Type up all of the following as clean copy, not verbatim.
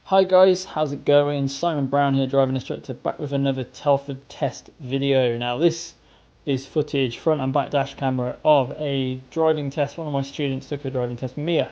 Hi guys, how's it going? Simon Brown here, driving instructor, back with another Telford test video. Now this is footage, front and back dash camera, of a driving test. One of my students took a driving test, Mia,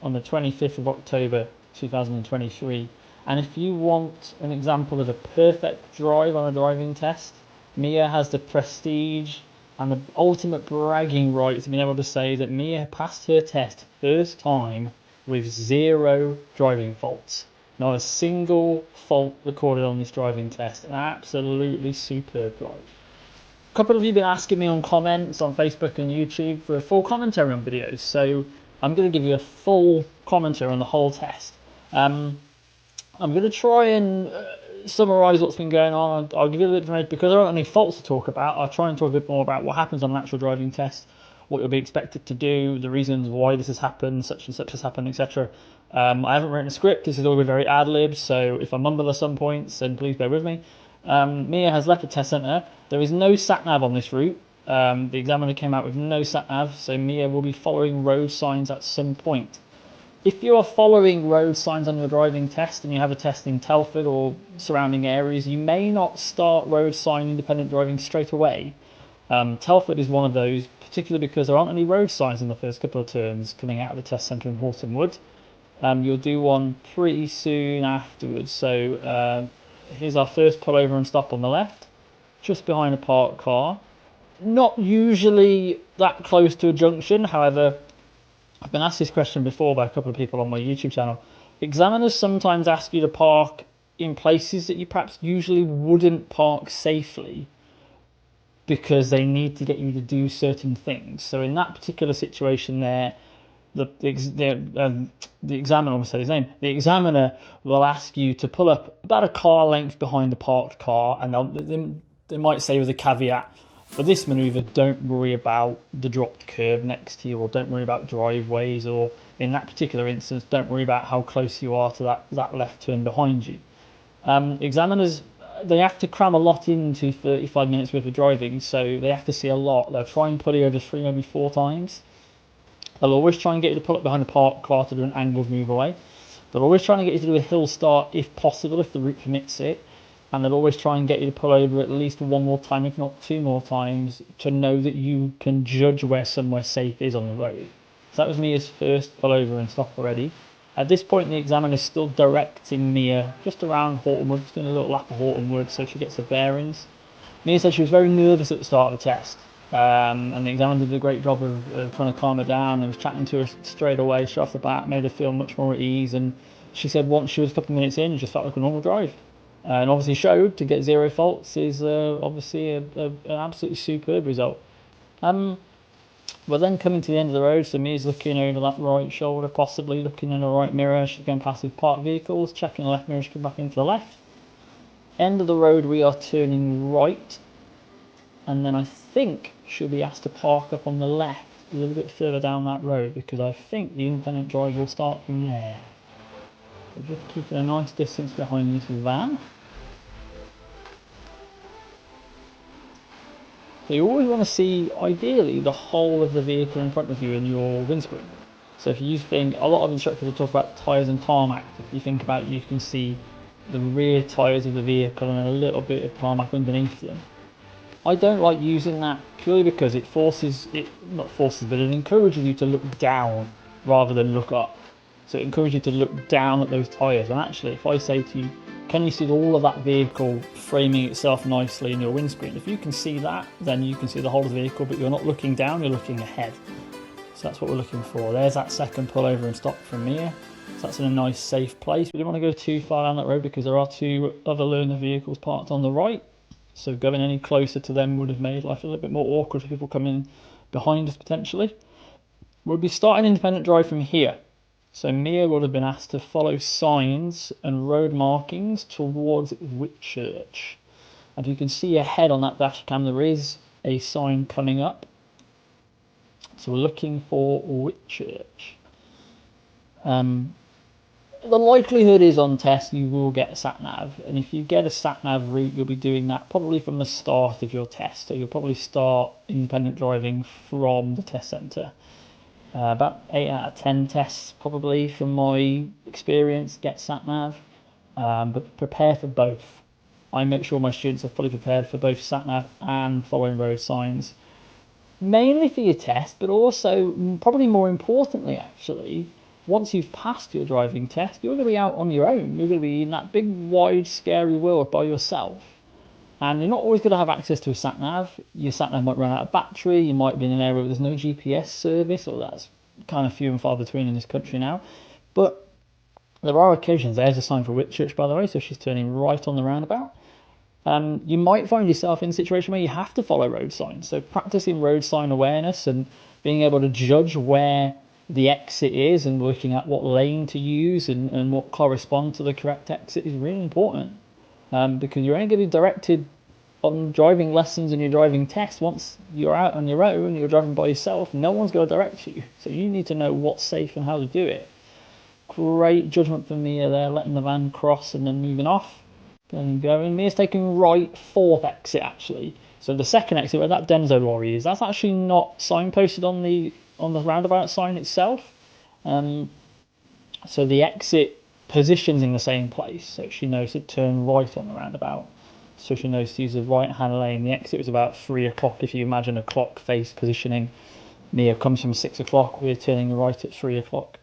on the 25th of October 2023. And if you want an example of a perfect drive on a driving test, Mia has the prestige and the ultimate bragging rights of being able to say that Mia passed her test first time with 0 driving faults. Not a single fault recorded on this driving test. An absolutely superb drive. A couple of you have been asking me on comments on Facebook and YouTube for a full commentary on videos, so I'm going to give you a full commentary on the whole test. I'm going to try and summarise what's been going on. I'll give you a little bit of information because there aren't any faults to talk about. I'll try and talk a bit more about what happens on an actual driving test, what you'll be expected to do, the reasons why this has happened, such and such has happened, etc. I haven't written a script. This is all very ad-lib, so if I mumble at some points, then please bear with me. Mia has left the test centre. There is no sat-nav on this route. The examiner came out with no sat-nav, so Mia will be following road signs at some point. If you are following road signs on your driving test and you have a test in Telford or surrounding areas, you may not start road sign independent driving straight away. Telford is one of those, particularly because there aren't any road signs in the first couple of turns coming out of the test centre in Horton Wood. You'll do one pretty soon afterwards. So here's our first pull over and stop on the left, just behind a parked car. Not usually that close to a junction, however, I've been asked this question before by a couple of people on my YouTube channel. Examiners sometimes ask you to park in places that you perhaps usually wouldn't park safely because they need to get you to do certain things. So in that particular situation there, the examiner, almost said his name, the examiner will ask you to pull up about a car length behind the parked car, and they might say with a caveat, for this manoeuvre, don't worry about the dropped curb next to you, or don't worry about driveways, or in that particular instance, don't worry about how close you are to that left turn behind you. Examiners, they have to cram a lot into 35 minutes worth of driving, so they have to see a lot. They'll try and pull you over 3, maybe 4 times. They'll always try and get you to pull up behind the parked car to do an angled move away. They'll always try and get you to do a hill start if possible, if the route permits it. And they'll always try and get you to pull over at least 1 more time, if not 2 more times, to know that you can judge where somewhere safe is on the road. So that was Mia's first pull over and stop already. At this point, the examiner is still directing Mia just around Horton Wood, just doing a little lap of Horton Wood so she gets the bearings. Mia said she was very nervous at the start of the test. And the examiner did a great job of trying to calm her down and was chatting to her straight away, straight off the bat, made her feel much more at ease. And she said once she was a couple of minutes in, it just felt like a normal drive. And obviously showed to get 0 faults is obviously an absolutely superb result. We're then coming to the end of the road, so Mia's looking over that right shoulder, possibly looking in the right mirror. She's going past with parked vehicles, checking the left mirror, she's coming back into the left. End of the road, we are turning right, and then I think she'll be asked to park up on the left a little bit further down that road, because I think the independent drive will start from there. So just keeping a nice distance behind this van. So you always want to see, ideally, the whole of the vehicle in front of you in your windscreen. So if you think, a lot of instructors will talk about tyres and tarmac. If you think about it, you can see the rear tyres of the vehicle and a little bit of tarmac underneath them. I don't like using that purely because it encourages you to look down rather than look up. So it encourages you to look down at those tyres. And actually, if I say to you, can you see all of that vehicle framing itself nicely in your windscreen? If you can see that, then you can see the whole of the vehicle, but you're not looking down, you're looking ahead. So that's what we're looking for. There's that second pull over and stop from Mia. So that's in a nice safe place. We don't want to go too far down that road because there are 2 other learner vehicles parked on the right. So going any closer to them would have made life a little bit more awkward for people coming behind us potentially. We'll be starting independent drive from here. So Mia would have been asked to follow signs and road markings towards Whitchurch. And you can see ahead on that dash cam there is a sign coming up. So we're looking for Whitchurch. The likelihood is on test you will get a sat-nav, and if you get a sat-nav route you'll be doing that probably from the start of your test. So you'll probably start independent driving from the test centre. About 8 out of 10 tests probably from my experience get sat-nav. but prepare for both. I make sure my students are fully prepared for both sat-nav and following road signs, mainly for your test, but also, probably more importantly actually, once you've passed your driving test, you're going to be out on your own. You're going to be in that big, wide, scary world by yourself. And you're not always going to have access to a sat-nav. Your sat-nav might run out of battery, you might be in an area where there's no GPS service, or that's kind of few and far between in this country now. But there are occasions, there's a sign for Whitchurch by the way, so she's turning right on the roundabout. You might find yourself in a situation where you have to follow road signs. So practicing road sign awareness and being able to judge where the exit is and working out what lane to use and what corresponds to the correct exit is really important. Because you're only going to be directed on driving lessons and your driving test once you're out on your own, you're driving by yourself, no one's going to direct you. So you need to know what's safe and how to do it. Great judgment from Mia there, letting the van cross and then moving off. Going. Mia's taking right, fourth exit actually. So the second exit where that Denso lorry is, that's actually not signposted on the roundabout sign itself. So the exit position's in the same place, so she knows to turn right on the roundabout. So she knows to use the right hand lane. The exit was about 3 o'clock if you imagine a clock face positioning. Mia comes from 6 o'clock, we're turning right at 3 o'clock.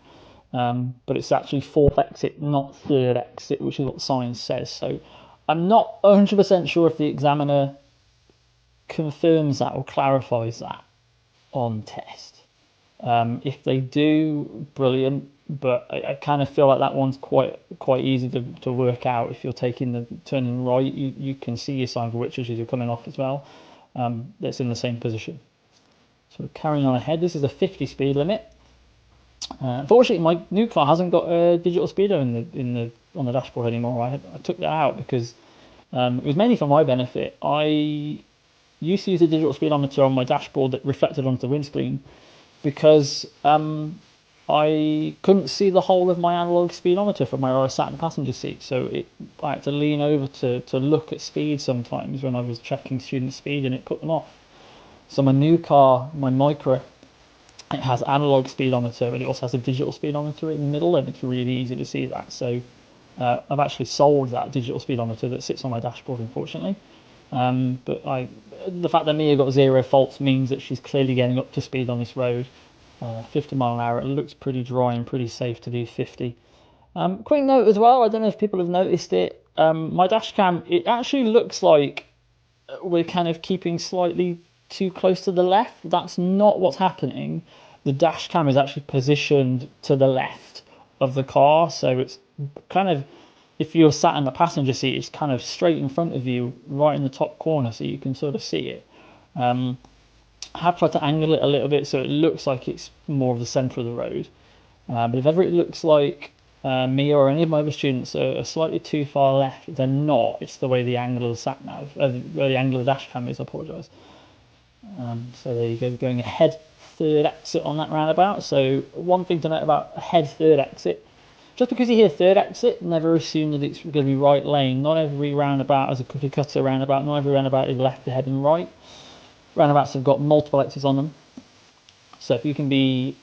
But it's actually fourth exit, not third exit, which is what the sign says. So I'm not 100% sure if the examiner confirms that or clarifies that on test. If they do, brilliant. But I kind of feel like that one's quite easy to work out. If you're turning right, you can see your sign for Whitchurch as you're coming off as well. That's in the same position. So carrying on ahead, this is a 50 speed limit. Unfortunately, my new car hasn't got a digital speedo on the dashboard anymore. I took that out because it was mainly for my benefit. I used to use a digital speedometer on my dashboard that reflected onto the windscreen because I couldn't see the whole of my analog speedometer from where I was sat in the passenger seat. So I had to lean over to look at speed sometimes when I was checking student speed, and it put them off. So my new car, my Micra, it has analog speedometer, but it also has a digital speedometer in the middle, and it's really easy to see that. So I've actually sold that digital speedometer that sits on my dashboard, unfortunately. But the fact that Mia got 0 faults means that she's clearly getting up to speed on this road. 50 mile an hour, it looks pretty dry and pretty safe to do 50. Quick note as well, I don't know if people have noticed it, my dash cam, it actually looks like we're kind of keeping slightly too close to the left. That's not what's happening. The dash cam is actually positioned to the left of the car, so it's kind of, if you're sat in the passenger seat, it's kind of straight in front of you, right in the top corner, so you can sort of see it. I have tried to angle it a little bit so it looks like it's more of the centre of the road. But if ever it looks like me or any of my other students are slightly too far left, they're not. It's the way the angle of the sat-nav, where the angle of the dash cam is, I apologise. So there you go, going ahead third exit on that roundabout. So one thing to note about ahead third exit, just because you hear third exit, never assume that it's going to be right lane. Not every roundabout is a cookie cutter roundabout, not every roundabout is left ahead and right. Roundabouts have got multiple exits on them. So if you can be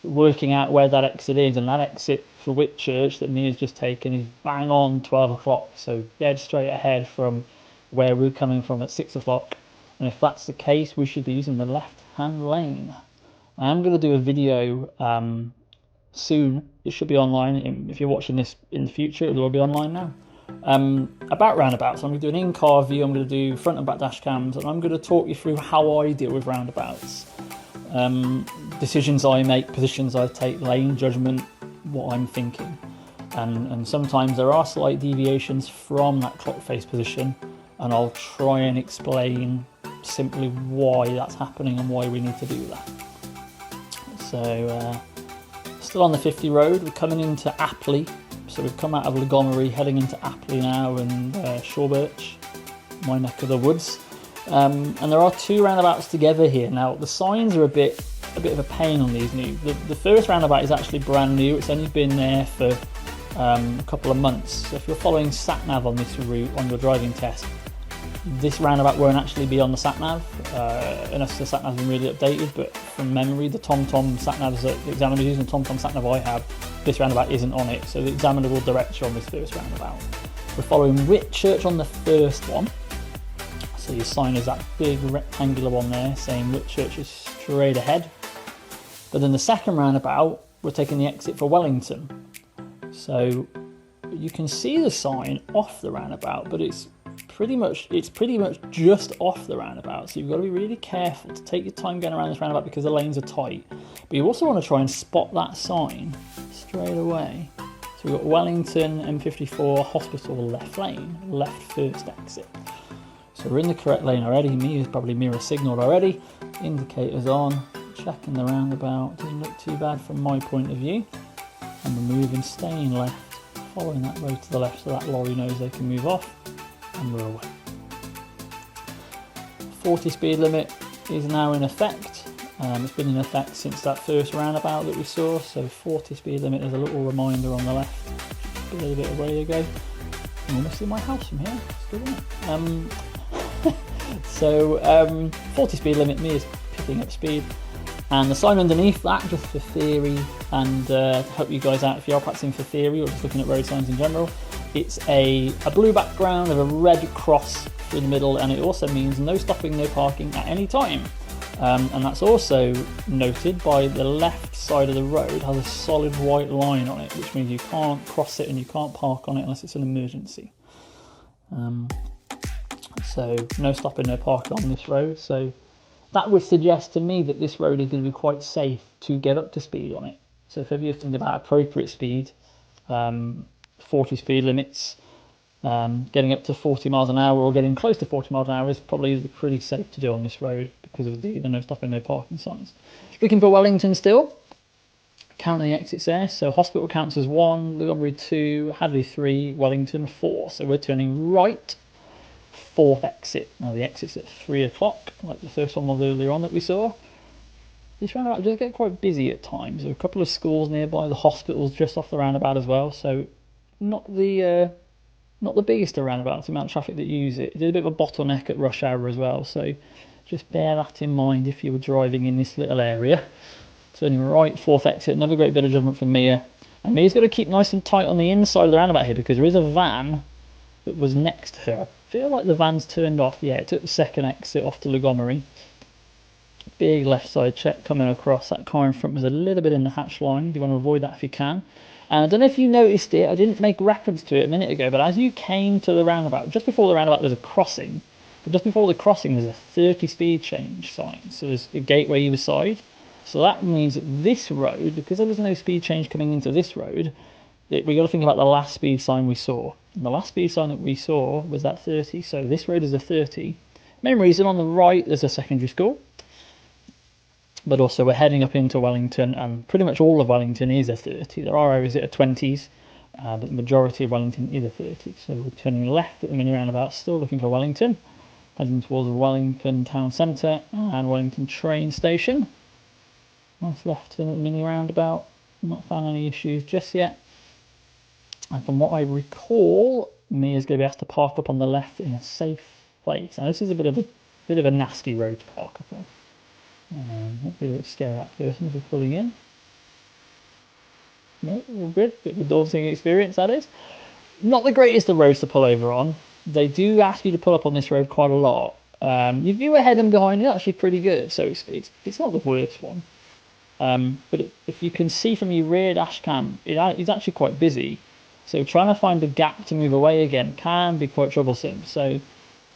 working out where that exit is, and that exit for Whitchurch that Mia's just taken is bang on 12 o'clock, so dead straight ahead from where we're coming from at 6 o'clock. And if that's the case, we should be using the left-hand lane. I am going to do a video soon. It should be online. If you're watching this in the future, it will be online now. About roundabouts. I'm going to do an in-car view, I'm going to do front and back dash cams, and I'm going to talk you through how I deal with roundabouts. Decisions I make, positions I take, lane judgment, what I'm thinking. And sometimes there are slight deviations from that clock face position, and I'll try and explain simply why that's happening and why we need to do that. So still on the 50 road, we're coming into Appley. So we've come out of Montgomery, heading into Appley now, and Shorebirch, my neck of the woods. And there are two roundabouts together here. Now the signs are a bit of a pain on these new. The first roundabout is actually brand new. It's only been there for a couple of months. So if you're following sat-nav on this route on your driving test, this roundabout won't actually be on the sat-nav unless the sat-nav's been really updated. But from memory, the TomTom sat-navs that the examiners use and the TomTom sat-nav I have this roundabout isn't on it, so the examiner will direct you on this first roundabout. We're following Whitchurch on the first one, so your sign is that big rectangular one there saying Whitchurch is straight ahead. But then the second roundabout, we're taking the exit for Wellington. So you can see the sign off the roundabout, but it's pretty much just off the roundabout. So you've got to be really careful to take your time going around this roundabout because the lanes are tight. But you also want to try and spot that sign straight away. So we've got Wellington, M54, hospital, left lane, left first exit. So we're in the correct lane already. Mia's probably mirror signalled already. Indicators on. Checking the roundabout, doesn't look too bad from my point of view. And we're moving, staying left, following that road to the left so that lorry knows they can move off, and we're away. 40 speed limit is now in effect. It's been in effect since that first roundabout that we saw, so 40 speed limit is a little reminder on the left. Just a little bit of way to go. I'm almost in my house from here, it's good, isn't it? So 40 speed limit, me is picking up speed. And the sign underneath that, just for theory, and help you guys out if you are practicing for theory or just looking at road signs in general. It's a blue background of a red cross through the middle, and it also means no stopping, no parking at any time. And that's also noted by the left side of the road has a solid white line on it, which means you can't cross it and you can't park on it unless it's an emergency. So no stopping, no parking on this road. So that would suggest to me that this road is going to be quite safe to get up to speed on it. So if ever you're thinking about appropriate speed, 40 speed limits, getting up to 40 miles an hour or getting close to 40 miles an hour is probably pretty safe to do on this road because of the no stopping, no parking signs. Looking for Wellington still, counting the exits there. So hospital counts as 1, Montgomery 2, Hadley 3, Wellington 4. So we're turning right. Fourth exit. Now the exit's at 3 o'clock, like the first one was earlier on that we saw. This roundabout does get quite busy at times. There are a couple of schools nearby, the hospital's just off the roundabout as well, so not the biggest of roundabouts, the amount of traffic that use it. It did a bit of a bottleneck at rush hour as well, so just bear that in mind if you were driving in this little area. Turning right, fourth exit, another great bit of judgment from Mia. And Mia's got to keep nice and tight on the inside of the roundabout here because there is a van that was next to her. I feel like the van's turned off. Yeah, it took the second exit off to Montgomery. Big left side check coming across. That car in front was a little bit in the hatch line. You want to avoid that if you can. And I don't know if you noticed it, I didn't make reference to it a minute ago, but as you came to the roundabout, just before the roundabout there's a crossing, but just before the crossing there's a 30 speed change sign. So there's a gateway either side. So that means that this road, because there was no speed change coming into this road, we got to think about the last speed sign we saw. And the last speed sign that we saw was that 30, so this road is a 30. Main reason, on the right there's a secondary school, but also we're heading up into Wellington, and pretty much all of Wellington is a 30. There are areas that are 20s, but the majority of Wellington is a 30. So we're turning left at the mini roundabout, still looking for Wellington, heading towards Wellington town centre and Wellington train station. Nice left in the mini roundabout, not found any issues just yet. And from what I recall, Mia's going to be asked to park up on the left in a safe place. Now this is a bit of a nasty road to park up on. Might be a bit scary at first if we're pulling in. No, all good. Bit of a daunting experience, that is. Not the greatest of roads to pull over on. They do ask you to pull up on this road quite a lot. Your view ahead and behind is actually pretty good, so it's not the worst one. But if you can see from your rear dash cam, it's actually quite busy. So trying to find a gap to move away again can be quite troublesome. So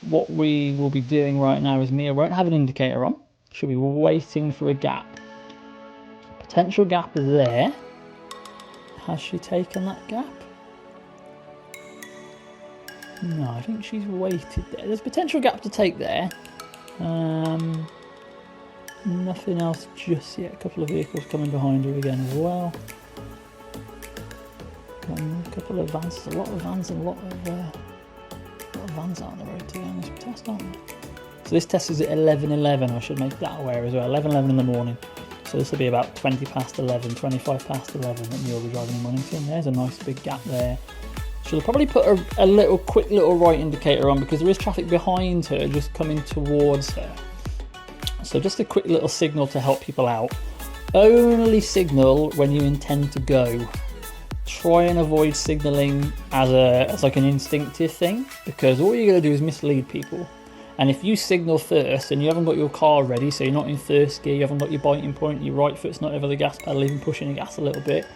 what we will be doing right now is Mia won't have an indicator on. She'll be waiting for a gap. Potential gap is there. Has she taken that gap? No, I think she's waited there. There's a potential gap to take there. Nothing else just yet. A couple of vehicles coming behind her again as well. A couple of vans. There's a lot of vans and a lot of vans out on the road to be honest. Test, aren't there? So this test is at 11:11. I should make that aware as well. 11:11 in the morning. So this will be about 20 past 11, 25 past 11 that you'll be driving in Wellington. There's a nice big gap there. She'll probably put a quick little right indicator on because there is traffic behind her just coming towards her. So just a quick little signal to help people out. Only signal when you intend to go. try and avoid signalling as like an instinctive thing, because all you're going to do is mislead people. And if you signal first and you haven't got your car ready, so you're not in first gear, you haven't got your biting point, your right foot's not over the gas pedal, even pushing the gas a little bit,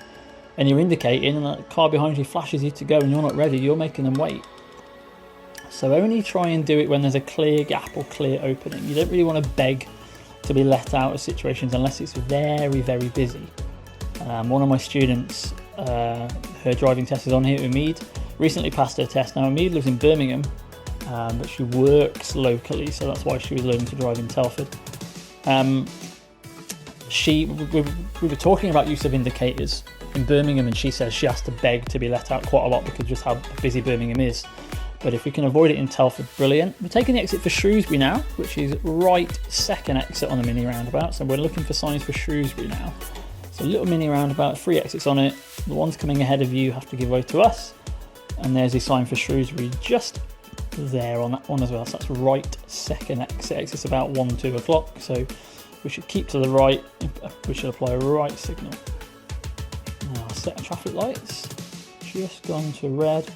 and you're indicating and that car behind you flashes you to go and you're not ready, you're making them wait. So only try and do it when there's a clear gap or clear opening. You don't really want to beg to be let out of situations unless it's very, very busy. One of my students, her driving test is on here at Mead, recently passed her test. Now Mead lives in Birmingham, but she works locally, so that's why she was learning to drive in Telford. We were talking about use of indicators in Birmingham, and she says she has to beg to be let out quite a lot because just how busy Birmingham is. But if we can avoid it in Telford, brilliant. We're taking the exit for Shrewsbury now, which is right second exit on the mini roundabout. So we're looking for signs for Shrewsbury now. So a little mini roundabout, 3 exits on it. The ones coming ahead of you have to give way to us. And there's a sign for Shrewsbury just there on that one as well. So that's right second exit. Exit's about 1-2 o'clock. So we should keep to the right. We should apply a right signal. Now set traffic lights. Just gone to red.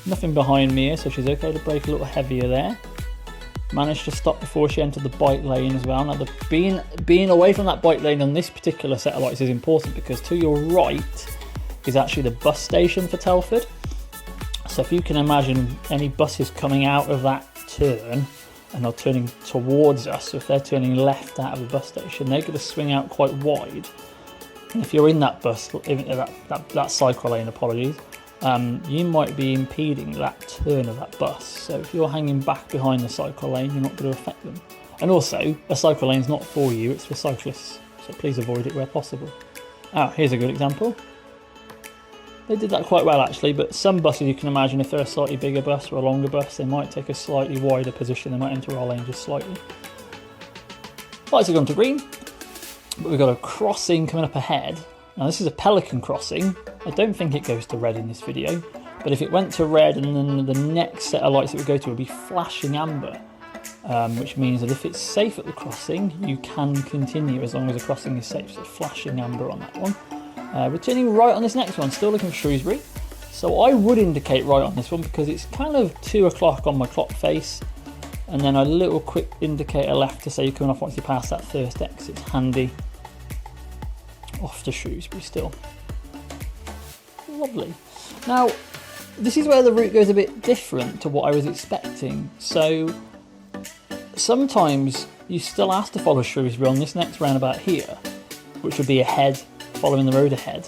Nothing behind me here, so she's okay to brake a little heavier there. Managed to stop before she entered the bike lane as well. Now, being away from that bike lane on this particular set of lights is important because to your right is actually the bus station for Telford. So if you can imagine any buses coming out of that turn and they're turning towards us, so if they're turning left out of the bus station, they're going to swing out quite wide. And if you're in that bus, that cycle lane, apologies, you might be impeding that turn of that bus. So if you're hanging back behind the cycle lane, you're not going to affect them. And also, a cycle lane is not for you, it's for cyclists. So please avoid it where possible. Here's a good example. They did that quite well actually, but some buses you can imagine if they're a slightly bigger bus or a longer bus, they might take a slightly wider position, they might enter our lane just slightly. Lights have gone to green, but we've got a crossing coming up ahead. Now this is a Pelican crossing. I don't think it goes to red in this video, but if it went to red and then the next set of lights it would go to would be flashing amber, which means that if it's safe at the crossing, you can continue as long as the crossing is safe. So flashing amber on that one. We're turning right on this next one, still looking for Shrewsbury. So I would indicate right on this one because it's kind of 2 o'clock on my clock face, and then a little quick indicator left to say you're coming off once you pass that first exit. It's handy. Off to Shrewsbury still. Lovely. Now, this is where the route goes a bit different to what I was expecting. So, sometimes you still have to follow Shrewsbury on this next roundabout here, which would be ahead, following the road ahead.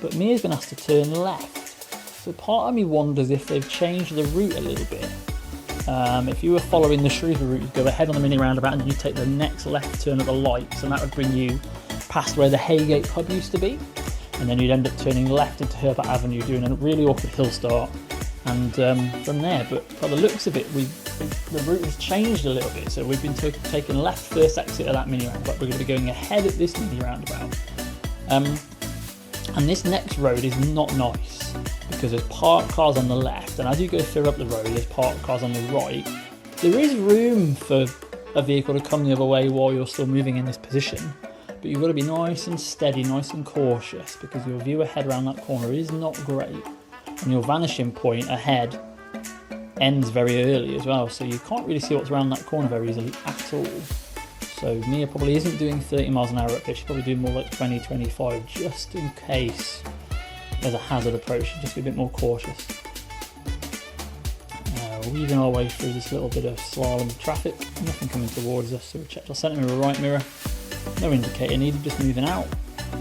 But Mia's been asked to turn left. So part of me wonders if they've changed the route a little bit. If you were following the Shrewsbury route, you'd go ahead on the mini roundabout and you take the next left turn at the lights, and that would bring you past where the Haygate pub used to be, and then you'd end up turning left into Herbert Avenue, doing a really awkward hill start, and from there. But by the looks of it, the route has changed a little bit, so we've been taking left first exit of that mini roundabout. We're going to be going ahead at this mini roundabout, and this next road is not nice because there's parked cars on the left, and as you go further up the road, there's parked cars on the right. There is room for a vehicle to come the other way while you're still moving in this position. But you've got to be nice and steady, nice and cautious, because your view ahead around that corner is not great. And your vanishing point ahead ends very early as well, so you can't really see what's around that corner very easily at all. So Mia probably isn't doing 30 miles an hour up here, she's probably doing more like 20, 25, just in case there's a hazard approach, just be a bit more cautious. Weaving our way through this little bit of slalom traffic, nothing coming towards us, so we checked our centre mirror, right mirror. No indicator needed, just moving out,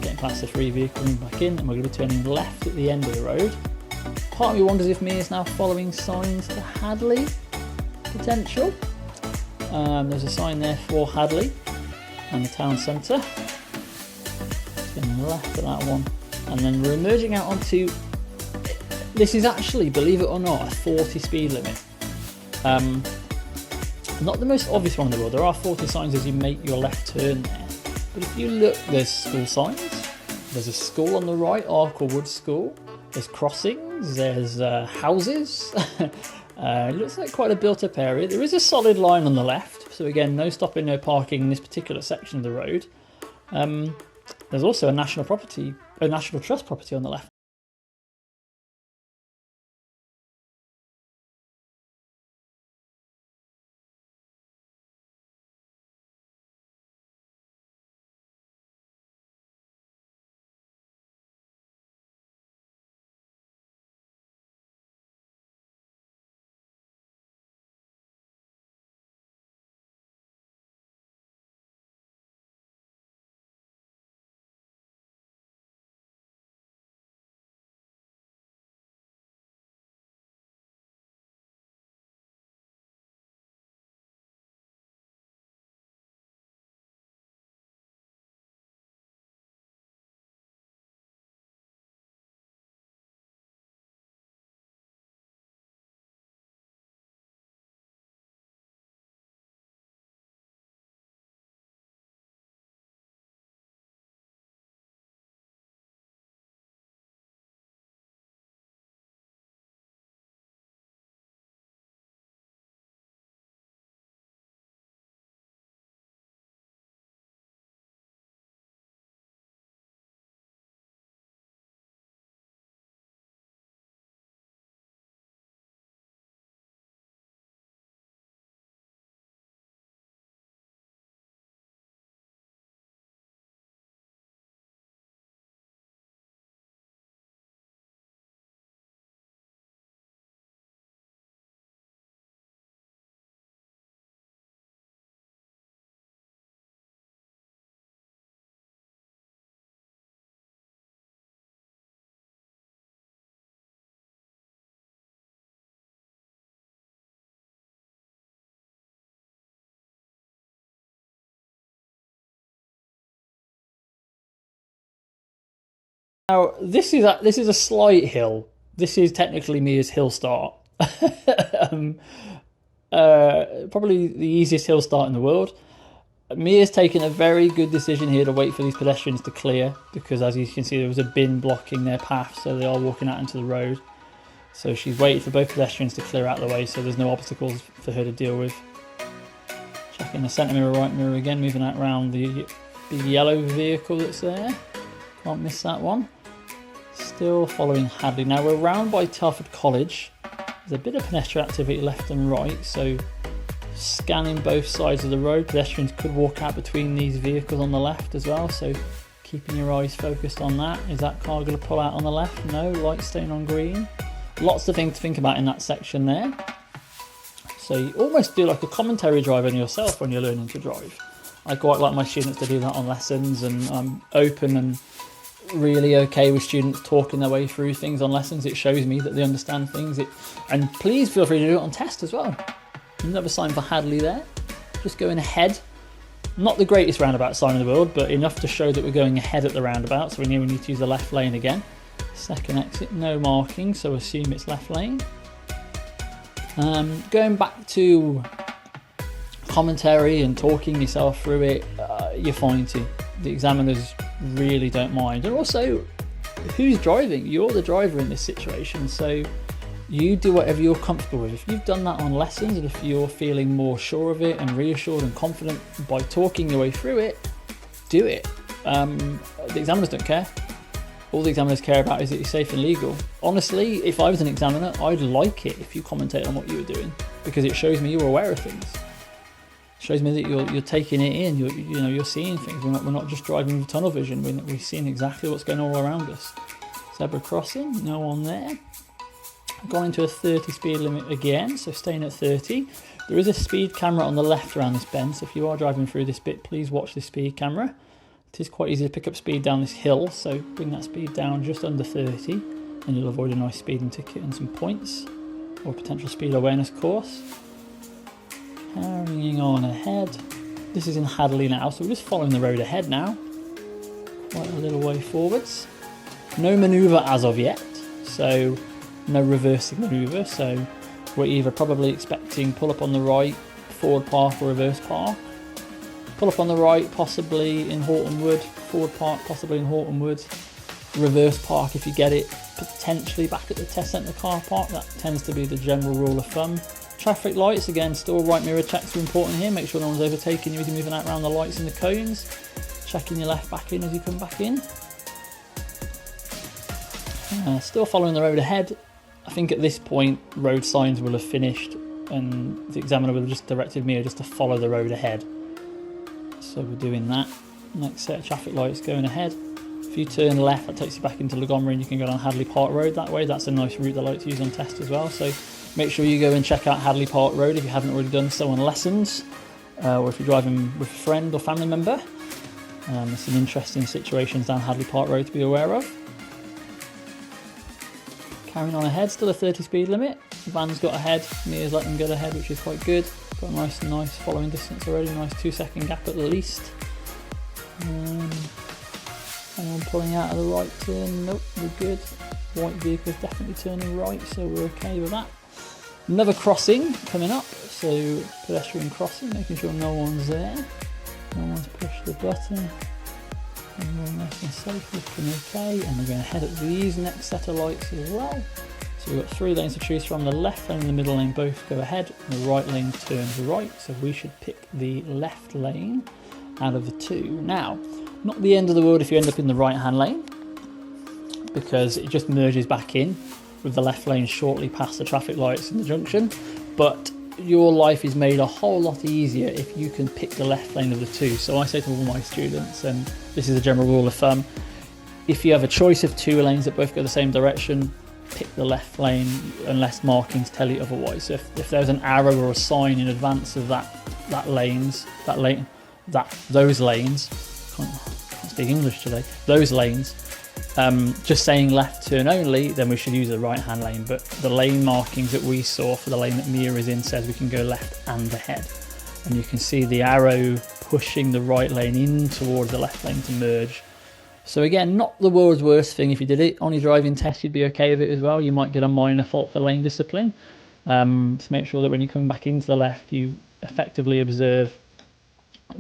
getting past the free vehicle, moving back in, and we're going to be turning left at the end of the road. Part of me wonders if Mia's now following signs to Hadley, potential. There's a sign there for Hadley and the town centre. Turning left at that one, and then we're emerging out onto, this is actually, believe it or not, a 40 speed limit. Not the most obvious one in the world, there are 40 signs as you make your left turn there. But if you look, there's school signs, there's a school on the right, Arklewood School, there's crossings, there's houses, it looks like quite a built up area. There is a solid line on the left, so again, no stopping, no parking in this particular section of the road. There's also a National Trust property on the left. Now, this is a slight hill. This is technically Mia's hill start. Probably the easiest hill start in the world. Mia's taken a very good decision here to wait for these pedestrians to clear, because as you can see there was a bin blocking their path, so they are walking out into the road. So she's waited for both pedestrians to clear out of the way, so there's no obstacles for her to deal with. Checking the centre mirror, right mirror again, moving out around the big yellow vehicle that's there. Can't miss that one. Still following Hadley. Now we're round by Telford College. There's a bit of pedestrian activity left and right, so scanning both sides of the road. Pedestrians could walk out between these vehicles on the left as well, so keeping your eyes focused on that. Is that car going to pull out on the left? No, light staying on green. Lots of things to think about in that section there. So you almost do like a commentary drive on yourself when you're learning to drive. I quite like my students to do that on lessons, and I'm open and really okay with students talking their way through things on lessons. It shows me that they understand things. And please feel free to do it on test as well. Another sign for Hadley there. Just going ahead. Not the greatest roundabout sign in the world, but enough to show that we're going ahead at the roundabout, so we know we need to use the left lane again. Second exit, no marking, so assume it's left lane. Going back to commentary and talking yourself through it, you're fine too. The examiners really don't mind. And also, who's driving? You're the driver in this situation, so you do whatever you're comfortable with. If you've done that on lessons, and if you're feeling more sure of it and reassured and confident by talking your way through it, do it. The examiners don't care. All the examiners care about is that you're safe and legal. Honestly, if I was an examiner, I'd like it if you commentate on what you were doing, because it shows me you're aware of things. It shows me that you're taking it in. You're seeing things. We're not just driving with tunnel vision. We're seeing exactly what's going on all around us. Zebra crossing, no one there. Gone into a 30 speed limit again, so staying at 30. There is a speed camera on the left around this bend, so if you are driving through this bit, please watch the speed camera. It is quite easy to pick up speed down this hill, so bring that speed down just under 30 and you'll avoid a nice speeding ticket and some points, or a potential speed awareness course. Carrying on ahead. This is in Hadley now, so we're just following the road ahead now. Quite a little way forwards. No manoeuvre as of yet, so no reversing manoeuvre, so we're either probably expecting pull up on the right, forward park, or reverse park. Pull up on the right, possibly in Horton Wood. Forward park, possibly in Horton Wood. Reverse park, if you get it, potentially back at the test centre car park. That tends to be the general rule of thumb. Traffic lights, again, still right mirror checks are important here. Make sure no one's overtaking you as you're moving out around the lights and the cones. Checking your left back in as you come back in. Still following the road ahead. I think at this point, road signs will have finished and the examiner will have just directed me just to follow the road ahead. So we're doing that. Next set of traffic lights going ahead. If you turn left, that takes you back into Montgomery and you can go down Hadley Park Road that way. That's a nice route I like to use on test as well. So make sure you go and check out Hadley Park Road if you haven't already done so on lessons, or if you're driving with a friend or family member. There's some interesting situations down Hadley Park Road to be aware of. Carrying on ahead, still a 30 speed limit. The van's got ahead, Mia's let them get ahead, which is quite good. Got a nice following distance already, nice 2-second gap at the least. Anyone pulling out of the right turn? Nope, we're good. White vehicle's definitely turning right, so we're okay with that. Another crossing coming up, so pedestrian crossing, making sure no one's there. No one's pushed the button. Everyone nice and safe, looking okay, and we're going to head at these next set of lights as well. So we've got 3 lanes to choose from. The left lane and the middle lane both go ahead, and the right lane turns right, so we should pick the left lane out of the 2. Now, not the end of the world if you end up in the right hand lane, because it just merges back in with the left lane shortly past the traffic lights in the junction, but your life is made a whole lot easier if you can pick the left lane of the 2. So I say to all my students, and this is a general rule of thumb, if you have a choice of 2 lanes that both go the same direction, pick the left lane unless markings tell you otherwise. So if there's an arrow or a sign in advance of those lanes, can't speak English today, those lanes, just saying left turn only, then we should use the right hand lane. But the lane markings that we saw for the lane that Mia is in says we can go left and ahead, and you can see the arrow pushing the right lane in towards the left lane to merge. So again, not the world's worst thing. If you did it on your driving test, you'd be okay with it as well. You might get a minor fault for lane discipline. To make sure that when you come back into the left, you effectively observe,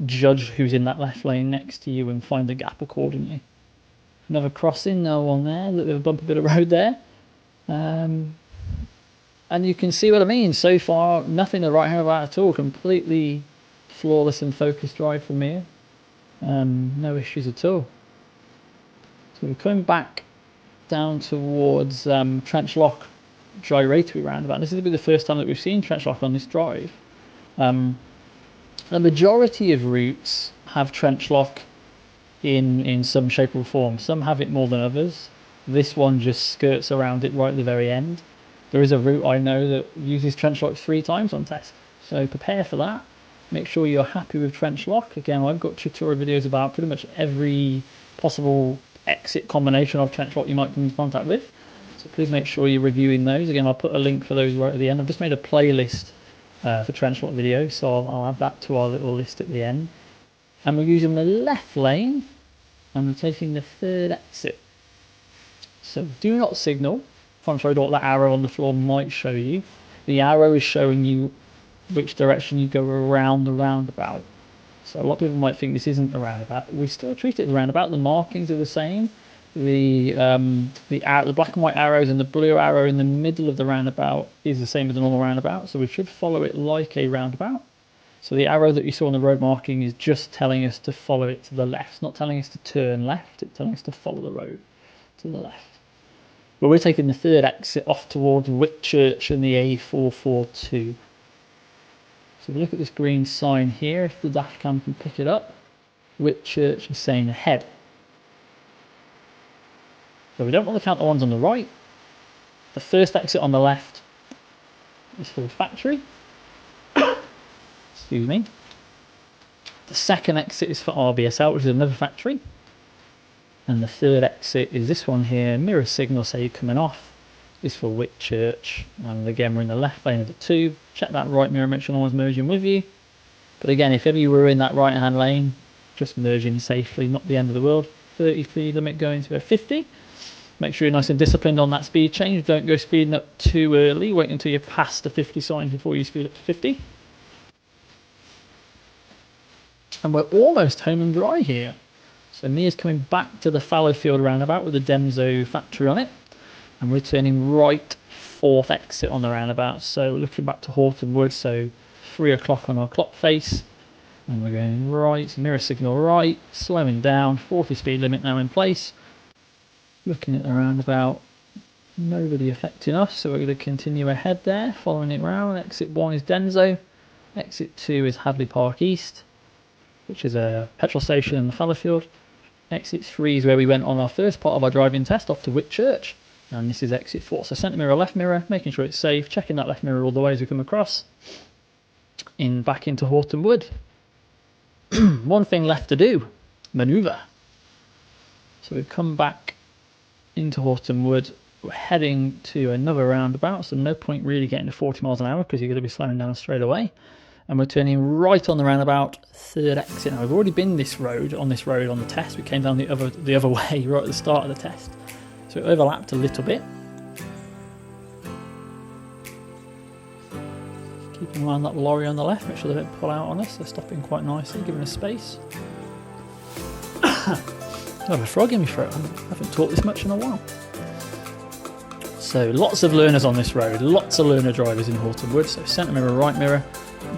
judge who's in that left lane next to you and find the gap accordingly. Another crossing, no one there, a little bit of a bumpy bit of road there. And you can see what I mean. So far, nothing to write home about at all. Completely flawless and focused drive from here. No issues at all. So we're coming back down towards Trench Lock gyratory roundabout. This is going to be the first time that we've seen Trench Lock on this drive. The majority of routes have Trench Lock in some shape or form. Some have it more than others. This one just skirts around it right at the very end. There is a route I know that uses Trench Lock 3 times on test, so prepare for that. Make sure you're happy with Trench Lock. Again, I've got tutorial videos about pretty much every possible exit combination of Trench Lock you might come in contact with, so please make sure you're reviewing those. Again, I'll put a link for those right at the end. I've just made a playlist for Trench Lock videos, so I'll add that to our little list at the end. And we're using the left lane and we're taking the third exit. So do not signal. If I'm showing what that arrow on the floor might show you. The arrow is showing you which direction you go around the roundabout. So a lot of people might think this isn't a roundabout. We still treat it as a roundabout. The markings are the same. The black and white arrows and the blue arrow in the middle of the roundabout is the same as a normal roundabout. So we should follow it like a roundabout. So the arrow that you saw on the road marking is just telling us to follow it to the left. It's not telling us to turn left. It's telling us to follow the road to the left. But we're taking the third exit off towards Whitchurch and the A442. So if you look at this green sign here, if the dash cam can pick it up, Whitchurch is saying ahead. So we don't want to count the ones on the right. The first exit on the left is for the factory. Excuse me. The second exit is for RBSL, which is another factory. And the third exit is this one here, mirror signal, say you're coming off, is for Whitchurch. And again, we're in the left lane of the tube. Check that right mirror, make sure no one's merging with you. But again, if ever you were in that right hand lane, just merge in safely, not the end of the world. 30 speed limit going to a 50. Make sure you're nice and disciplined on that speed change. Don't go speeding up too early. Wait until you're past the 50 sign before you speed up to 50. And we're almost home and dry here. So Mia's coming back to the Fallowfield roundabout with the Denso factory on it. And we're turning right, fourth exit on the roundabout. So looking back to Horton Wood, so 3 o'clock on our clock face. And we're going right, mirror signal right, slowing down, 40 speed limit now in place. Looking at the roundabout, nobody affecting us, so we're going to continue ahead there, following it round. Exit 1 is Denso, exit 2 is Hadley Park East, which is a petrol station in the Fallowfield. Exit 3 is where we went on our first part of our driving test off to Whitchurch, and this is exit 4. So centre mirror, left mirror, making sure it's safe, checking that left mirror all the way as we come across, back into Horton Wood. One thing left to do, manoeuvre. So we've come back into Horton Wood. We're heading to another roundabout, so no point really getting to 40 miles an hour because you're going to be slowing down straight away. And we're turning right on the roundabout, third exit. Now we've already been on this road on the test. We came down the other way right at the start of the test, so it overlapped a little bit. Keeping an eye on that lorry on the left, make sure they don't pull out on us. They're stopping quite nicely, giving us space. I have a frog in my throat. I haven't talked this much in a while. So lots of learners on this road, lots of learner drivers in Horton Wood. So centre mirror, right mirror.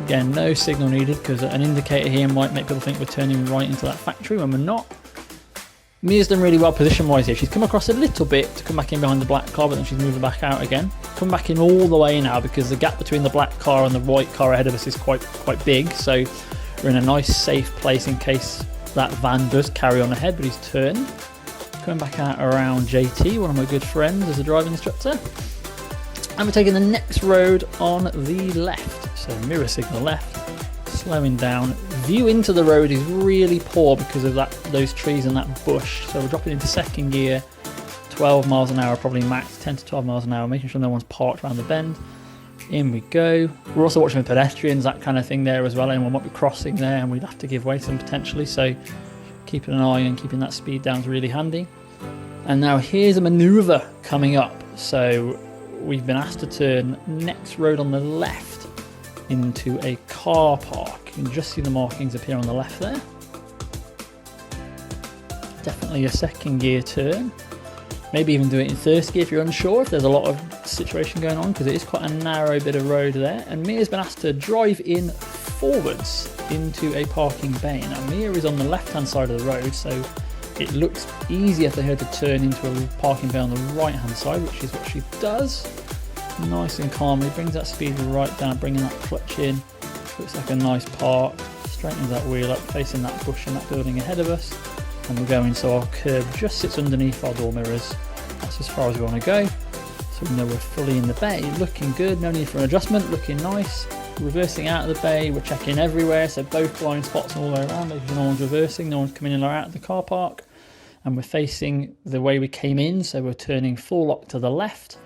Again, no signal needed because an indicator here might make people think we're turning right into that factory when we're not. Mia's done really well position-wise here. She's come across a little bit to come back in behind the black car, but then she's moving back out again. Come back in all the way now because the gap between the black car and the white car ahead of us is quite big. So we're in a nice, safe place in case that van does carry on ahead, but he's turned. Coming back out around JT, one of my good friends as a driving instructor. And we're taking the next road on the left. So mirror signal left, slowing down. View into the road is really poor because of those trees and that bush. So we're dropping into second gear, 12 miles an hour, probably max 10 to 12 miles an hour, making sure no one's parked around the bend. In we go. We're also watching the pedestrians, that kind of thing there as well. Anyone might be crossing there and we'd have to give way to them potentially. So keeping an eye and keeping that speed down is really handy. And now here's a manoeuvre coming up. So we've been asked to turn next road on the left into a car park. You can just see the markings appear on the left there. Definitely a second gear turn. Maybe even do it in first gear if you're unsure, if there's a lot of situation going on, because it is quite a narrow bit of road there. And Mia's been asked to drive in forwards into a parking bay. Now Mia is on the left hand side of the road, so it looks easier for her to turn into a parking bay on the right hand side, which is what she does. Nice and calmly, brings that speed right down, bringing that clutch in. Looks like a nice park, straightens that wheel up, facing that bush and that building ahead of us. And we're going so our curb just sits underneath our door mirrors. That's as far as we want to go. So we know we're fully in the bay, looking good, no need for an adjustment, looking nice. Reversing out of the bay, we're checking everywhere, so both blind spots all the way around, making sure no one's reversing, no one's coming in or out of the car park. And we're facing the way we came in, so we're turning full lock to the left.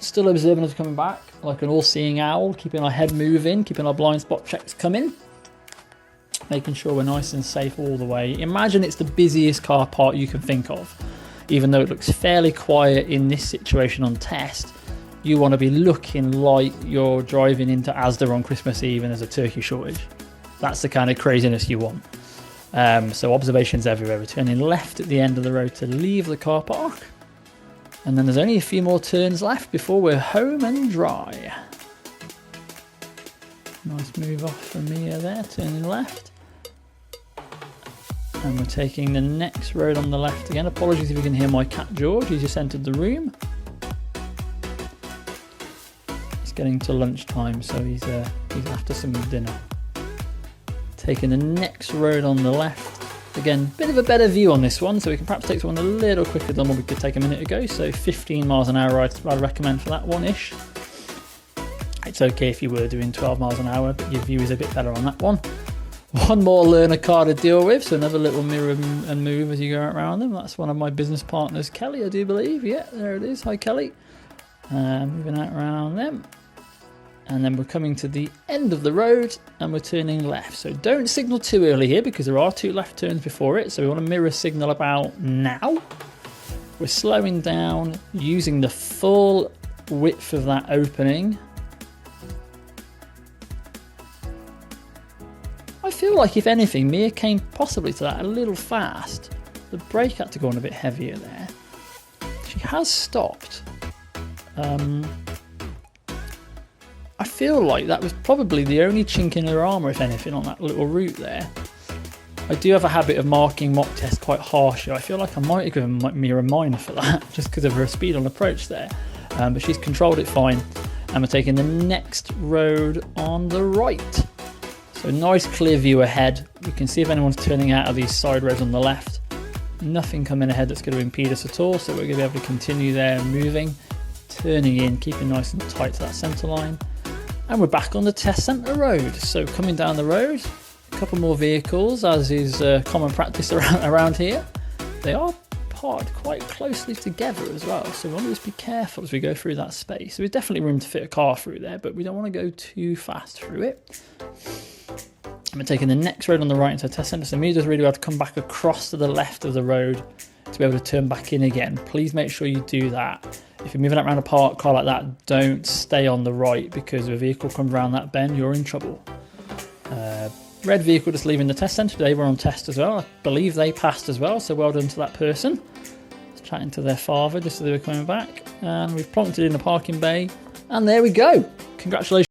Still observing us coming back, like an all-seeing owl, keeping our head moving, keeping our blind spot checks coming. Making sure we're nice and safe all the way. Imagine it's the busiest car park you can think of. Even though it looks fairly quiet in this situation on test, you want to be looking like you're driving into Asda on Christmas Eve and there's a turkey shortage. That's the kind of craziness you want. So observations everywhere. We're turning left at the end of the road to leave the car park. And then there's only a few more turns left before we're home and dry. Nice move off from Mia there, turning left. And we're taking the next road on the left again. Apologies if you can hear my cat George, he's just entered the room. It's getting to lunchtime, so he's after some dinner. Taking the next road on the left. Again, bit of a better view on this one, so we can perhaps take one a little quicker than what we could take a minute ago. So 15 miles an hour I'd recommend for that one-ish. It's okay if you were doing 12 miles an hour, but your view is a bit better on that one. One more learner car to deal with, so another little mirror and move as you go around them. That's one of my business partners, Kelly, I do believe. Yeah, there it is. Hi, Kelly. Moving out around them. And then we're coming to the end of the road and we're turning left. So don't signal too early here because there are two left turns before it. So we want to mirror signal about now. We're slowing down using the full width of that opening. I feel like if anything, Mia came possibly to that a little fast. The brake had to go on a bit heavier there. She has stopped. I feel like that was probably the only chink in her armour, if anything, on that little route there. I do have a habit of marking mock tests quite harshly. I feel like I might have given Mia a minor for that, just because of her speed on approach there. But she's controlled it fine. And we're taking the next road on the right. So nice clear view ahead. We can see if anyone's turning out of these side roads on the left. Nothing coming ahead that's going to impede us at all. So we're going to be able to continue there moving. Turning in, keeping nice and tight to that centre line. And we're back on the test centre road. So coming down the road, a couple more vehicles, as is common practice around here. They are parked quite closely together as well, so we want to just be careful as we go through that space. So there's definitely room to fit a car through there, but we don't want to go too fast through it. And we're taking the next road on the right into the test centre, so Mia's really able to come back across to the left of the road to be able to turn back in again. Please make sure you do that. If you're moving around a parked car like that, don't stay on the right, because if a vehicle comes around that bend, you're in trouble. Red vehicle just leaving the test centre. They were on test as well. I believe they passed as well, so well done to that person. Just chatting to their father just as they were coming back. And we've plonked it in the parking bay. And there we go. Congratulations.